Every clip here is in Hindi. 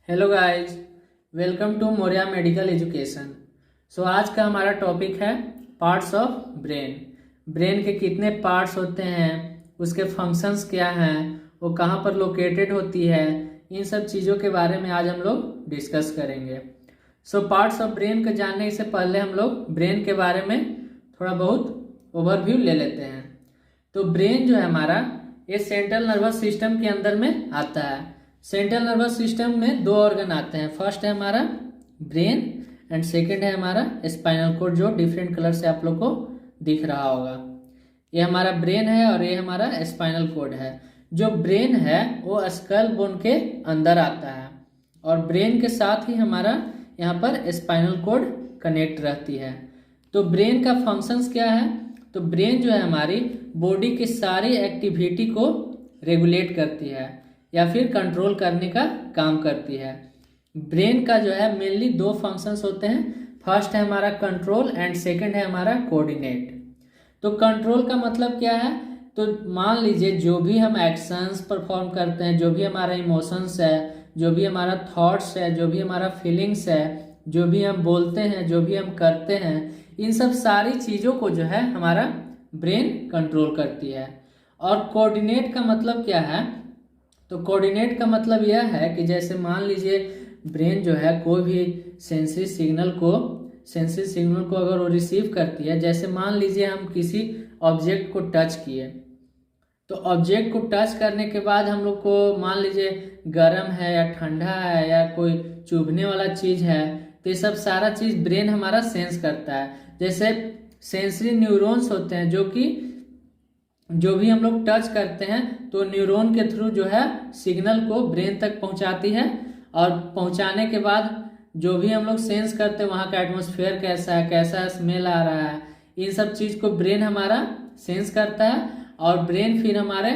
Hello guys, welcome to Moriya medical education. आज का हमारा टॉपिक है पार्ट्स ऑफ ब्रेन। ब्रेन के कितने पार्ट्स होते हैं, उसके फंक्शंस क्या हैं, वो कहाँ पर लोकेटेड होती है, इन सब चीज़ों के बारे में आज हम लोग डिस्कस करेंगे। पार्ट्स ऑफ ब्रेन को जानने से पहले हम लोग ब्रेन के बारे में थोड़ा बहुत ओवरव्यू ले लेते हैं। तो ब्रेन जो है हमारा, ये सेंट्रल नर्वस सिस्टम के अंदर में आता है। सेंट्रल नर्वस सिस्टम में दो ऑर्गन आते हैं। फर्स्ट है हमारा ब्रेन एंड सेकंड है हमारा स्पाइनल कोड, जो डिफरेंट कलर से आप लोग को दिख रहा होगा। ये हमारा ब्रेन है और ये हमारा स्पाइनल कोड है। जो ब्रेन है वो स्कल बोन के अंदर आता है और ब्रेन के साथ ही हमारा यहाँ पर स्पाइनल कोड कनेक्ट रहती है। तो ब्रेन का फंक्शंस क्या है? तो ब्रेन जो है हमारी बॉडी की सारी एक्टिविटी को रेगुलेट करती है या फिर कंट्रोल करने का काम करती है। ब्रेन का जो है मेनली दो फंक्शंस होते हैं। फर्स्ट है हमारा कंट्रोल एंड सेकंड है हमारा कोऑर्डिनेट। तो कंट्रोल का मतलब क्या है? तो मान लीजिए जो भी हम एक्शंस परफॉर्म करते हैं, जो भी हमारा इमोशंस है, जो भी हमारा थॉट्स है, जो भी हमारा फीलिंग्स है, जो भी हम बोलते हैं, जो भी हम करते हैं, इन सब सारी चीज़ों को जो है हमारा ब्रेन कंट्रोल करती है। और कोऑर्डिनेट का मतलब क्या है? तो कोऑर्डिनेट का मतलब यह है कि जैसे मान लीजिए ब्रेन जो है कोई भी सेंसरी सिग्नल को अगर वो रिसीव करती है, जैसे मान लीजिए हम किसी ऑब्जेक्ट को टच किए, तो ऑब्जेक्ट को टच करने के बाद हम लोग को मान लीजिए गर्म है या ठंडा है या कोई चुभने वाला चीज़ है, तो ये सब सारा चीज़ ब्रेन हमारा सेंस करता है। जैसे सेंसरी न्यूरॉन्स होते हैं जो भी हम लोग टच करते हैं तो न्यूरॉन के थ्रू जो है सिग्नल को ब्रेन तक पहुंचाती है, और पहुंचाने के बाद जो भी हम लोग सेंस करते हैं वहाँ का एटमॉस्फेयर कैसा है, कैसा स्मेल आ रहा है, इन सब चीज़ को ब्रेन हमारा सेंस करता है और ब्रेन फिर हमारे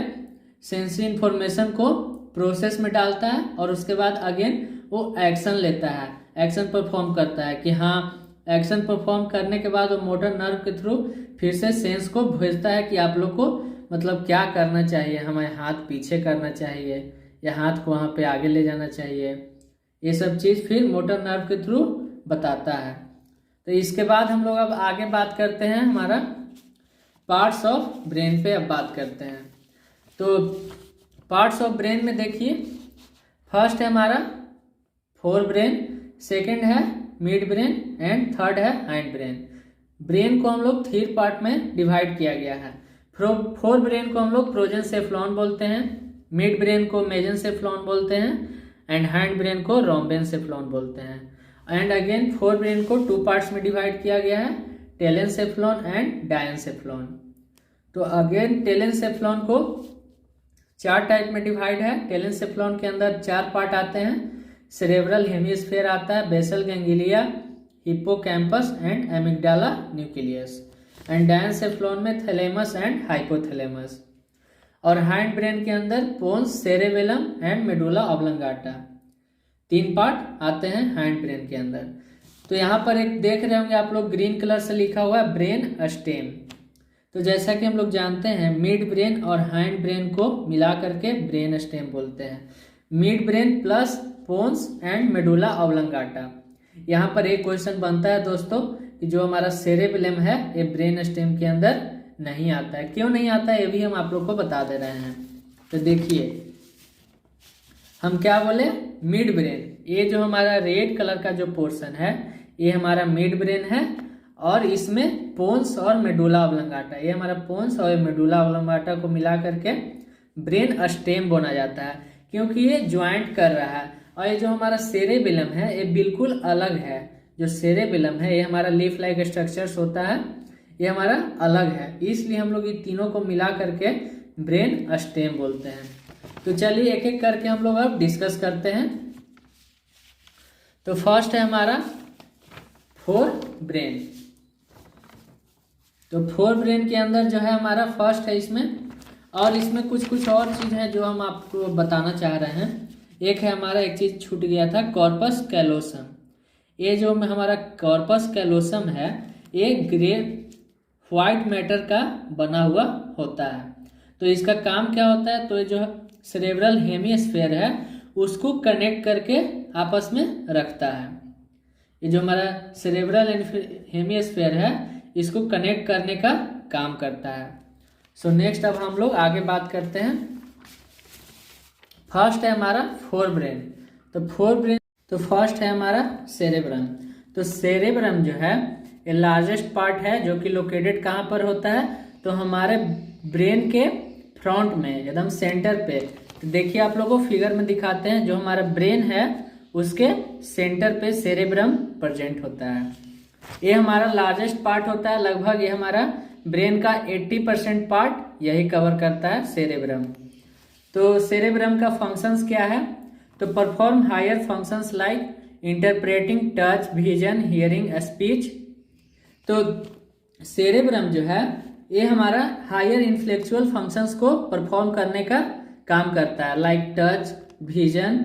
सेंसरी इंफॉर्मेशन को प्रोसेस में डालता है और उसके बाद अगेन वो एक्शन लेता है, एक्शन परफॉर्म करता है कि हाँ, एक्शन परफॉर्म करने के बाद वो मोटर नर्व के थ्रू फिर से सेंस को भेजता है कि आप लोग को मतलब क्या करना चाहिए, हमें हाथ पीछे करना चाहिए या हाथ को वहाँ पे आगे ले जाना चाहिए। ये सब चीज़ फिर मोटर नर्व के थ्रू बताता है। तो इसके बाद हम लोग अब आगे बात करते हैं हमारा पार्ट्स ऑफ ब्रेन पे अब बात करते हैं। तो पार्ट्स ऑफ ब्रेन में देखिए, फर्स्ट है हमारा फोर ब्रेन, सेकेंड है मिड ब्रेन एंड थर्ड है हाइंड ब्रेन। ब्रेन को हम लोग 3 पार्ट में डिवाइड किया गया है। फोर ब्रेन को हम लोग प्रोजेनसेफ्लॉन बोलते हैं, मिड ब्रेन को मेजेनसेफ्लॉन बोलते हैं एंड हाइंड ब्रेन को रोम्बेनसेफ्लॉन बोलते हैं। एंड अगेन फोर ब्रेन को 2 पार्ट्स में डिवाइड किया गया है, टेलेनसेफ्लॉन एंड डायनसेफ्लॉन। तो अगेन टेलेनसेफ्लॉन को 4 टाइप में डिवाइड है। टेलेनसेफ्लॉन के अंदर 4 पार्ट आते हैं। सेरेब्रल हेमिस्फेयर आता है, basal ganglia, hippocampus and amygdala nucleus. And diencephalon में थैलेमस एंड हाइपोथैलेमस। और हाइंड ब्रेन के अंदर pons, cerebellum and medulla oblongata. 3 part आते हैं हाइंड ब्रेन के अंदर। तो यहाँ पर एक देख रहे होंगे आप लोग, ग्रीन कलर से लिखा हुआ है ब्रेन स्टेम। तो जैसा कि हम लोग जानते हैं मिड ब्रेन और हाइंड ब्रेन को मिला करके ब्रेन स्टेम बोलते हैं। Mid brain plus pons and medulla oblongata. यहाँ पर एक क्वेश्चन बनता है दोस्तों कि जो हमारा सेरेबेलम है ये ब्रेन स्टेम के अंदर नहीं आता है। क्यों नहीं आता है ये भी हम आप लोग को बता दे रहे हैं। तो देखिए हम क्या बोले, मिड ब्रेन, ये जो हमारा रेड कलर का जो पोर्शन है ये हमारा मिड ब्रेन है और इसमें पोन्स और मेडुला ऑब्लंगाटा, ये हमारा पोन्स और मेडुला ऑब्लंगाटा को मिला करके ब्रेन स्टेम बोला जाता है, क्योंकि ये ज्वाइंट कर रहा है। और ये जो हमारा सेरेबेलम है ये बिल्कुल अलग है। जो सेरेबेलम है ये हमारा लीफ लाइक स्ट्रक्चर्स होता है, ये हमारा अलग है, इसलिए हम लोग ये तीनों को मिला करके ब्रेन स्टेम बोलते हैं। तो चलिए एक एक करके हम लोग अब डिस्कस करते हैं। तो फर्स्ट है हमारा फोर ब्रेन। तो फोर ब्रेन के अंदर जो है हमारा फर्स्ट है इसमें, और इसमें कुछ और चीज़ है जो हम आपको बताना चाह रहे हैं। एक है हमारा, एक चीज़ छूट गया था, कॉर्पस कैलोसम। ये जो हमारा कॉर्पस कैलोसम है ये ग्रे व्हाइट मैटर का बना हुआ होता है। तो इसका काम क्या होता है? तो ये जो सेरेब्रल हेमिस्फेयर है उसको कनेक्ट करके आपस में रखता है। ये जो हमारा सेरेब्रल हेमिस्फीयर है इसको कनेक्ट करने का काम करता है। सो नेक्स्ट अब हम लोग आगे बात करते हैं। फर्स्ट है हमारा फोरब्रेन। तो फर्स्ट है हमारा सेरेब्रम। तो सेरेब्रम जो है ये लार्जेस्ट पार्ट है जो कि लोकेटेड कहाँ पर होता है, तो हमारे ब्रेन के फ्रंट में एकदम सेंटर पे। तो देखिए आप लोगों को फिगर में दिखाते हैं, जो हमारा ब्रेन है उसके सेंटर पे सेरेब्रम प्रेजेंट होता है। ये हमारा लार्जेस्ट पार्ट होता है, लगभग ये हमारा ब्रेन का 80% पार्ट यही कवर करता है सेरेब्रम। तो सेरेब्रम का फंक्शंस क्या है, तो perform higher functions like interpreting touch, vision, hearing, speech. तो सेरेब्रम जो है ये हमारा हायर इंटेलेक्चुअल फंक्शंस को परफॉर्म करने का काम करता है, लाइक टच, विजन।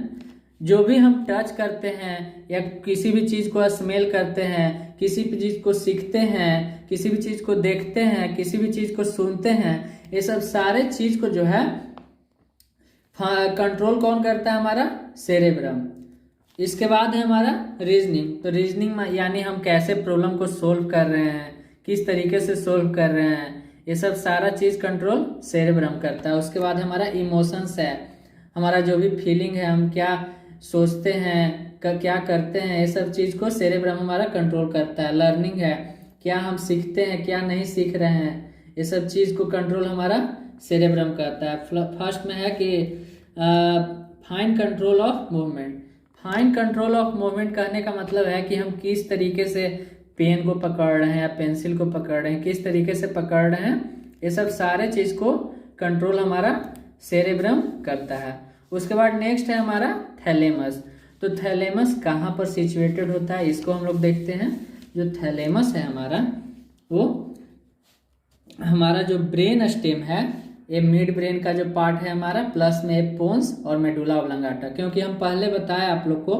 जो भी हम टच करते हैं या किसी भी चीज़ को स्मेल करते हैं, किसी भी चीज़ को सीखते हैं, किसी भी चीज़ को देखते हैं, किसी भी चीज़ को सुनते हैं, ये सब सारे चीज़ को जो है कंट्रोल कौन करता है, हमारा सेरेब्रम। इसके बाद है हमारा रीजनिंग। तो रीजनिंग यानी हम कैसे प्रॉब्लम को सोल्व कर रहे हैं, किस तरीके से सोल्व कर रहे हैं, ये सब सारा चीज़ कंट्रोल सेरेब्रम करता है। उसके बाद हमारा इमोशंस है, हमारा जो भी फीलिंग है, हम क्या सोचते हैं, क्या करते हैं, ये सब चीज़ को सेरेब्रम हमारा कंट्रोल करता है। लर्निंग है, क्या हम सीखते हैं, क्या नहीं सीख रहे हैं, ये सब चीज़ को कंट्रोल हमारा सेरेब्रम करता है। फर्स्ट में है कि fine control of movement. Fine control of movement कहने का मतलब है कि हम किस तरीके से पेन को पकड़ रहे हैं या पेंसिल को पकड़ रहे हैं, किस तरीके से पकड़ रहे हैं, ये सब सारे चीज़ को कंट्रोल हमारा सेरेब्रम करता है। उसके बाद नेक्स्ट है हमारा थैलेमस। तो थैलेमस कहाँ पर सिचुएटेड होता है, इसको हम लोग देखते हैं। जो थैलेमस है हमारा, वो हमारा जो ब्रेन स्टेम है, ये मिड ब्रेन का जो पार्ट है हमारा, प्लस में पोन्स और मेडुला ऑब्लंगाटा। क्योंकि हम पहले बताया आप लोग को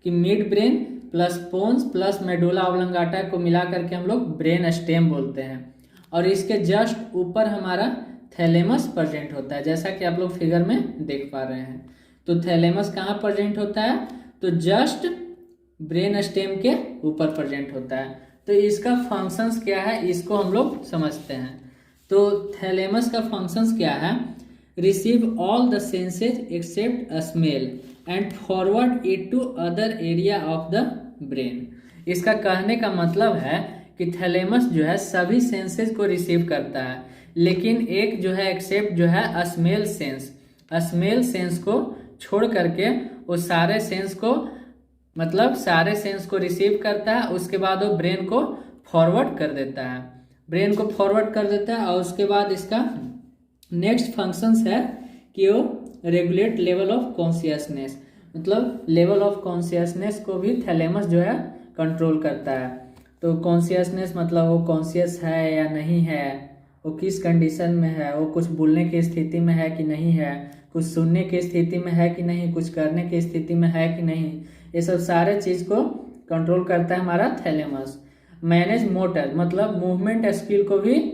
कि mid brain plus pons plus medulla oblongata को मिला करके हम लोग ब्रेन स्टेम बोलते हैं। और इसके जस्ट ऊपर हमारा थैलेमस प्रेजेंट होता है, जैसा कि आप लोग फिगर में देख पा रहे हैं। तो थैलेमस कहाँ प्रेजेंट होता है, तो जस्ट ब्रेन स्टेम के ऊपर प्रेजेंट होता है। तो इसका फंक्शंस क्या है, इसको हम लोग समझते हैं। तो थैलेमस का फंक्शंस क्या है, receive all the senses except smell and forward it to other area of the brain. इसका कहने का मतलब है कि थैलेमस जो है सभी सेंसेज को रिसीव करता है, लेकिन एक जो है एक्सेप्ट जो है स्मेल सेंस को छोड़ करके वो सारे सेंस को रिसीव करता है। उसके बाद वो ब्रेन को फॉरवर्ड कर देता है, और उसके बाद इसका नेक्स्ट फंक्शंस है कि वो रेगुलेट लेवल ऑफ कॉन्शियसनेस, मतलब लेवल ऑफ कॉन्शियसनेस को भी थैलेमस जो है कंट्रोल करता है। तो कॉन्शियसनेस मतलब वो कॉन्शियस है या नहीं है, वो किस कंडीशन में है, वो कुछ बोलने की स्थिति में है कि नहीं है, कुछ सुनने की स्थिति में है कि नहीं, कुछ करने की स्थिति में है कि नहीं, ये सब सारे चीज़ को कंट्रोल करता है हमारा थैलेमस। मैनेज मोटर मतलब मूवमेंट स्किल को भी,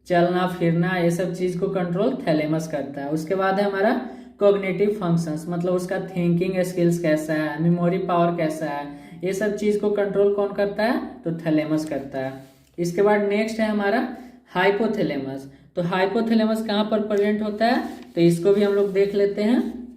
चलना फिरना, ये सब चीज़ को कंट्रोल थैलेमस करता है। उसके बाद है हमारा कॉग्निटिव फंक्शंस, मतलब उसका थिंकिंग स्किल्स कैसा है, मेमोरी पावर कैसा है, ये सब चीज़ को कंट्रोल कौन करता है, तो थैलेमस करता है। इसके बाद नेक्स्ट है हमारा हाइपोथैलेमस। तो हाइपोथैलेमस कहाँ पर प्रेजेंट होता है, तो इसको भी हम लोग देख लेते हैं।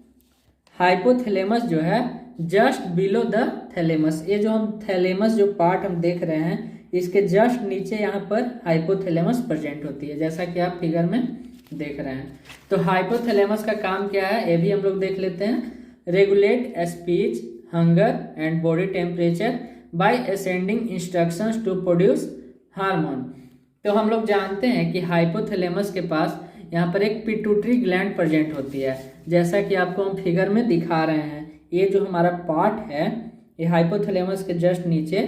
हाइपोथैलेमस जो है जस्ट बिलो द थैलेमस, ये जो हम थैलेमस जो पार्ट हम देख रहे हैं इसके जस्ट नीचे यहाँ पर हाइपोथैलेमस प्रेजेंट होती है, जैसा कि आप फिगर में देख रहे हैं। तो हाइपोथैलेमस का काम क्या है, ये भी हम लोग देख लेते हैं। Regulate speech, hunger and body temperature by ascending instructions to produce hormone. तो हम लोग जानते हैं कि हाइपोथैलेमस के पास यहाँ पर एक पिट्यूटरी ग्लैंड प्रेजेंट होती है, जैसा कि आपको हम फिगर में दिखा रहे हैं। ये जो हमारा पार्ट है ये हाइपोथैलेमस के जस्ट नीचे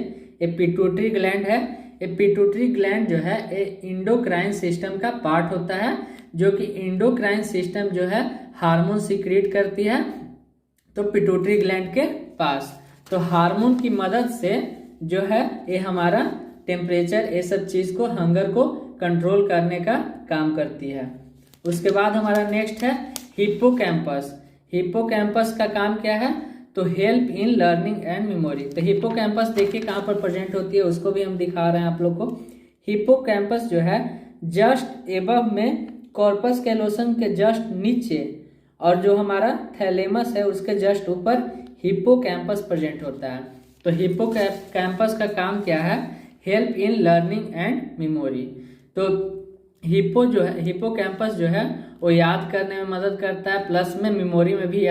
ये पिट्यूटरी ग्लैंड है। ये पिट्यूटरी ग्लैंड जो है ये इंडोक्राइन सिस्टम का पार्ट होता है, जो कि इंडोक्राइन सिस्टम जो है हार्मोन सीक्रेट करती है तो पिट्यूटरी ग्लैंड के पास। तो हार्मोन की मदद से जो है ये हमारा टेम्परेचर, ये सब चीज़ को, हंगर को कंट्रोल करने का काम करती है। उसके बाद हमारा नेक्स्ट है हिप्पोकैम्पस। हिप्पोकैम्पस का काम क्या है, तो help in learning and memory. तो हिप्पोकैम्पस देखिए कहाँ पर प्रेजेंट होती है, उसको भी हम दिखा रहे हैं आप लोग को। हिप्पोकैम्पस जो है जस्ट एबव में कॉर्पस कैलोसम के जस्ट नीचे, और जो हमारा थैलेमस है उसके जस्ट ऊपर हिप्पोकैम्पस प्रेजेंट होता है। तो हिप्पोकैम्पस का काम क्या है, help in learning and memory. तो हिप्पोकैम्पस जो है वो याद करने में मदद करता है, प्लस में मेमोरी में भी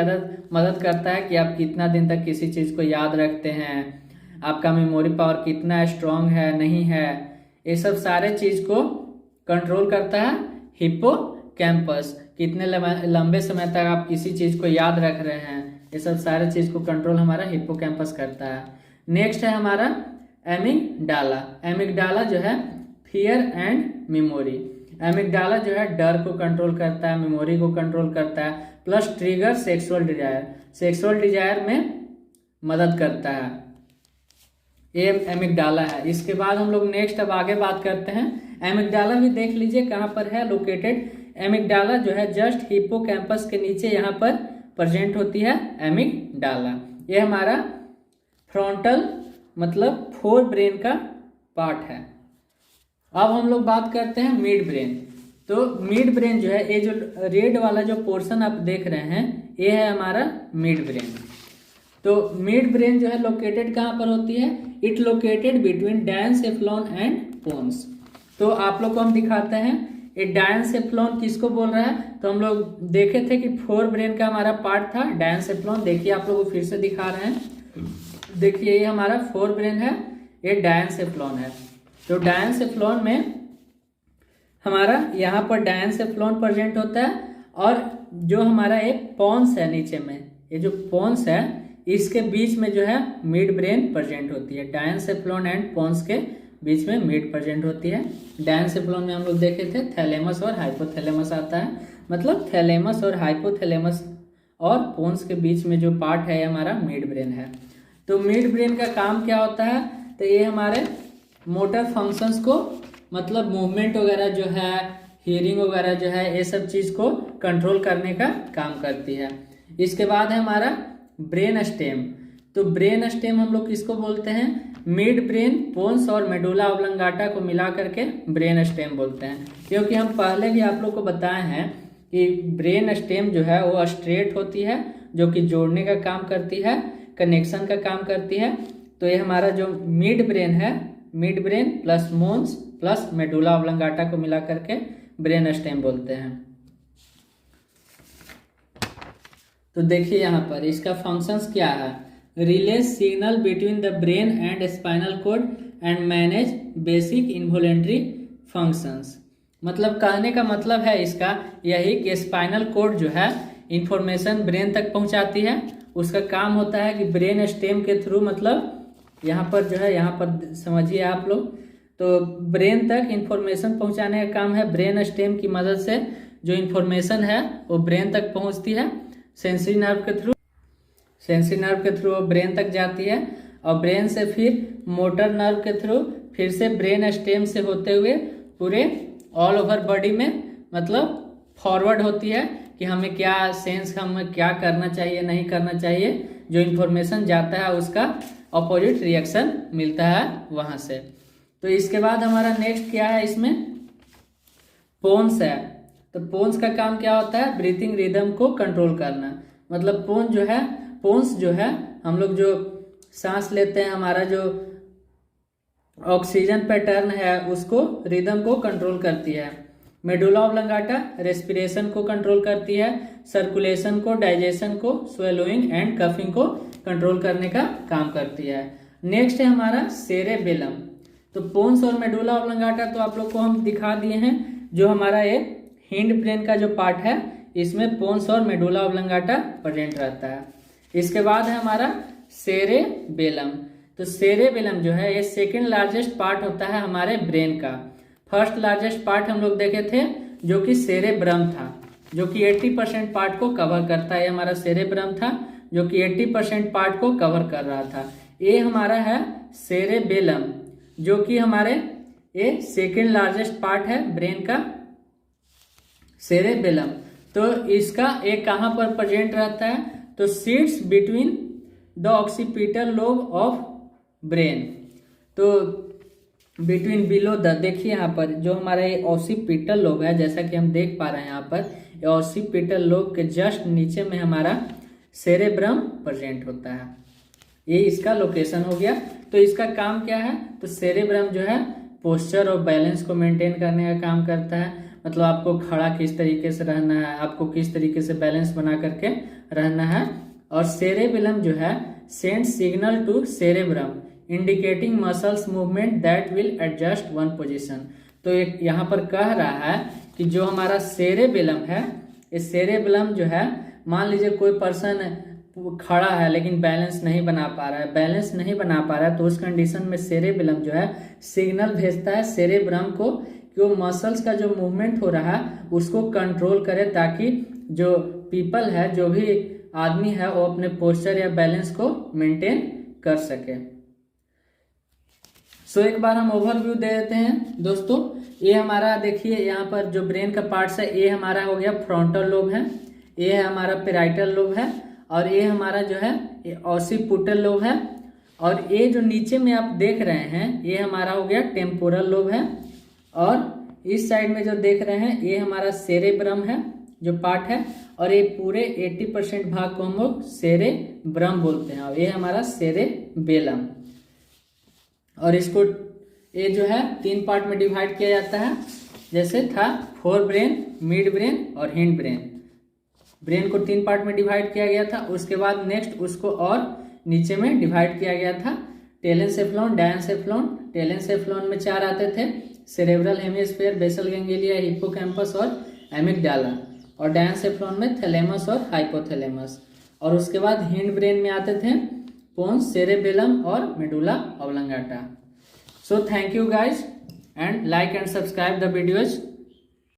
मदद करता है कि आप कितना दिन तक किसी चीज़ को याद रखते हैं, आपका मेमोरी पावर कितना स्ट्रांग है नहीं है, ये सब सारे चीज़ को कंट्रोल करता है हिप्पोकैम्पस। कितने लंबे समय तक आप किसी चीज़ को याद रख रहे हैं, ये सब सारे चीज़ को कंट्रोल हमारा हिप्पोकैम्पस करता है। नेक्स्ट है हमारा एमिगडाला। एमिगडाला जो है फियर एंड मेमोरी। एमिगडाला जो है डर को कंट्रोल करता है, मेमोरी को कंट्रोल करता है, plus trigger sexual desire, sexual desire में मदद करता है, ये एमिगडाला है। इसके बाद हम लोग नेक्स्ट अब आगे बात करते हैं। एमिगडाला भी देख लीजिए कहाँ पर है लोकेटेड। एमिगडाला जो है जस्ट हिप्पोकैम्पस के नीचे यहाँ पर प्रेजेंट होती है एमिगडाला। ये हमारा फ्रंटल मतलब फोर ब्रेन का पार्ट है। अब हम लोग बात करते हैं मिड ब्रेन। तो मिड ब्रेन जो है, ये जो रेड वाला जो पोर्शन आप देख रहे हैं ये है हमारा मिड ब्रेन। तो मिड ब्रेन जो है लोकेटेड कहाँ पर होती है, it located between diencephalon and pons. तो आप लोग को हम दिखाते हैं ये डायनसेफ्लॉन किसको बोल रहा है। तो हम लोग देखे थे कि फोर ब्रेन का हमारा पार्ट था डायनसेफ्लॉन। देखिए आप लोग को फिर से दिखा रहे हैं, देखिए ये हमारा फोर ब्रेन है, ये डायनसेफ्लॉन है। तो डायनसेफ्लॉन में हमारा यहाँ पर डायनसेफ्लॉन प्रेजेंट होता है, और जो हमारा एक पोन्स है नीचे में, ये जो पोन्स है इसके बीच में जो है मिड ब्रेन प्रेजेंट होती है। डायनसेफ्लॉन एंड पोन्स के बीच में मिड प्रेजेंट होती है। डायनसेफ्लॉन में हम लोग देखे थे थैलेमस और हाइपोथैलेमस आता है, मतलब थैलेमस और हाइपोथैलेमस और पोन्स के बीच में जो पार्ट है हमारा मिड ब्रेन है। तो मिड ब्रेन का काम क्या होता है, तो ये हमारे मोटर फंक्शंस को, मतलब मूवमेंट वगैरह जो है, हियरिंग वगैरह जो है, ये सब चीज़ को कंट्रोल करने का काम करती है। इसके बाद है हमारा ब्रेन स्टेम। तो ब्रेन स्टेम हम लोग किसको बोलते हैं, मिड ब्रेन, पोन्स और मेडुला ऑब्लंगाटा को मिला करके ब्रेन स्टेम बोलते हैं। क्योंकि हम पहले भी आप लोग को बताए हैं कि ब्रेन स्टेम जो है वो स्ट्रेट होती है, जो कि जोड़ने का काम करती है, कनेक्शन का काम करती है। तो ये हमारा जो मिड ब्रेन है, mid brain plus pons plus medulla oblongata को मिला करके ब्रेन स्टेम बोलते हैं। तो देखिए यहाँ पर इसका फंक्शंस क्या है, relay signal between the brain and spinal cord and manage basic involuntary functions. मतलब कहने का मतलब है इसका यही कि स्पाइनल कोड जो है इंफॉर्मेशन ब्रेन तक पहुंचाती है, उसका काम होता है कि ब्रेन स्टेम के थ्रू, मतलब यहाँ पर जो है, यहाँ पर समझिए आप लोग, तो ब्रेन तक इंफॉर्मेशन पहुंचाने का काम है ब्रेन स्टेम की मदद से। जो इंफॉर्मेशन है वो ब्रेन तक पहुंचती है सेंसरी नर्व के थ्रू, सेंसरी नर्व के थ्रू वो ब्रेन तक जाती है, और ब्रेन से फिर मोटर नर्व के थ्रू फिर से ब्रेन स्टेम से होते हुए पूरे ऑल ओवर बॉडी में, मतलब फॉरवर्ड होती है कि हमें क्या सेंस, हमें क्या करना चाहिए नहीं करना चाहिए। जो इन्फॉर्मेशन जाता है उसका अपोजिट रिएक्शन मिलता है वहाँ से। तो इसके बाद हमारा नेक्स्ट क्या है, इसमें पोन्स है। तो पोन्स का काम क्या होता है, ब्रीथिंग रिदम को कंट्रोल करना। मतलब पोन्स जो है हम लोग जो सांस लेते हैं, हमारा जो ऑक्सीजन पैटर्न है उसको, रिदम को कंट्रोल करती है। मेडुला ऑब्लंगाटा रेस्पिरेशन को कंट्रोल करती है, सर्कुलेशन को, डाइजेशन को, स्वेलोइंग एंड कफिंग को कंट्रोल करने का काम करती है। नेक्स्ट है हमारा सेरेबेलम। तो पोन्स और मेडुला ऑब्लंगाटा तो आप लोग को हम दिखा दिए हैं। जो हमारा ये हिंड ब्रेन का जो पार्ट है इसमें पोन्स और मेडुला ऑब्लंगाटा प्रेजेंट रहता है। इसके बाद है हमारा सेरेबेलम। तो सेरेबेलम जो है ये सेकंड लार्जेस्ट पार्ट होता है हमारे ब्रेन का। फर्स्ट लार्जेस्ट पार्ट हम लोग देखे थे जो कि सेरेब्रम था, जो कि 80% पार्ट को कवर करता है। हमारा सेरेब्रम था जो कि 80% पार्ट को कवर कर रहा था। ये हमारा है सेरेबेलम, जो कि हमारे ये सेकंड लार्जेस्ट पार्ट है ब्रेन का, सेरेबेलम। तो इसका एक कहाँ पर प्रेजेंट रहता है, तो seats between the occipital lobe of brain. तो बिटवीन बिलो द, देखिए यहाँ पर जो हमारा ये ऑक्सीपिटल लोब है, जैसा कि हम देख पा रहे हैं यहाँ पर, ये ऑक्सीपिटल लोब के जस्ट नीचे में हमारा सेरेब्रम प्रेजेंट होता है। ये इसका लोकेशन हो गया। तो इसका काम क्या है, तो सेरेब्रम जो है पोस्चर और बैलेंस को मेंटेन करने का काम करता है। मतलब आपको खड़ा किस तरीके से रहना है, आपको किस तरीके से बैलेंस बना करके रहना है। और सेरेबेलम जो है send signal to cerebrum indicating muscles movement that will adjust one position. तो एक यहाँ पर कह रहा है कि जो हमारा सेरेबेलम है, इस सेरेबेलम जो है, मान लीजिए कोई पर्सन खड़ा है लेकिन बैलेंस नहीं बना पा रहा है, तो उस कंडीशन में सेरेबेलम जो है सिग्नल भेजता है सेरेब्रम को कि वो मसल्स का जो मूवमेंट हो रहा है उसको कंट्रोल करे, ताकि जो पीपल है, जो भी आदमी है, वो अपने पोस्चर या बैलेंस को मेंटेन कर सके। सो एक बार हम ओवरव्यू दे देते हैं दोस्तों। ये हमारा देखिए यहाँ पर जो ब्रेन का पार्ट्स है, ये हमारा हो गया फ्रंटल लोब है, ये है हमारा पेराइटल लोब है, और ये हमारा जो है ये ऑसिपिटल लोब है, और ये जो नीचे में आप देख रहे हैं ये हमारा हो गया टेम्पोरल लोब है, और इस साइड में जो देख रहे हैं ये हमारा सेरेब्रम है जो पार्ट है, और ये पूरे 80% भाग को हम लोग सेरेब्रम बोलते हैं, और ये हमारा सेरेबेलम। और इसको ये जो है 3 पार्ट में डिवाइड किया जाता है, जैसे था फोर ब्रेन, मिड ब्रेन और हिंड ब्रेन। ब्रेन को 3 पार्ट में डिवाइड किया गया था। उसके बाद नेक्स्ट उसको और नीचे में डिवाइड किया गया था, टेलेंसेफ्लॉन, डायंसेफ्लॉन। टेलेंसेफ्लॉन में 4 आते थे, cerebral hemisphere, basal ganglia, hippocampus और एमिगडाला, और डायंसेफ्लॉन में थैलेमस और हाइपोथैलेमस। और उसके बाद हिंड ब्रेन में आते थे पोन्स, सेरेबेलम और medulla oblongata. So thank you guys, and like and subscribe the videos.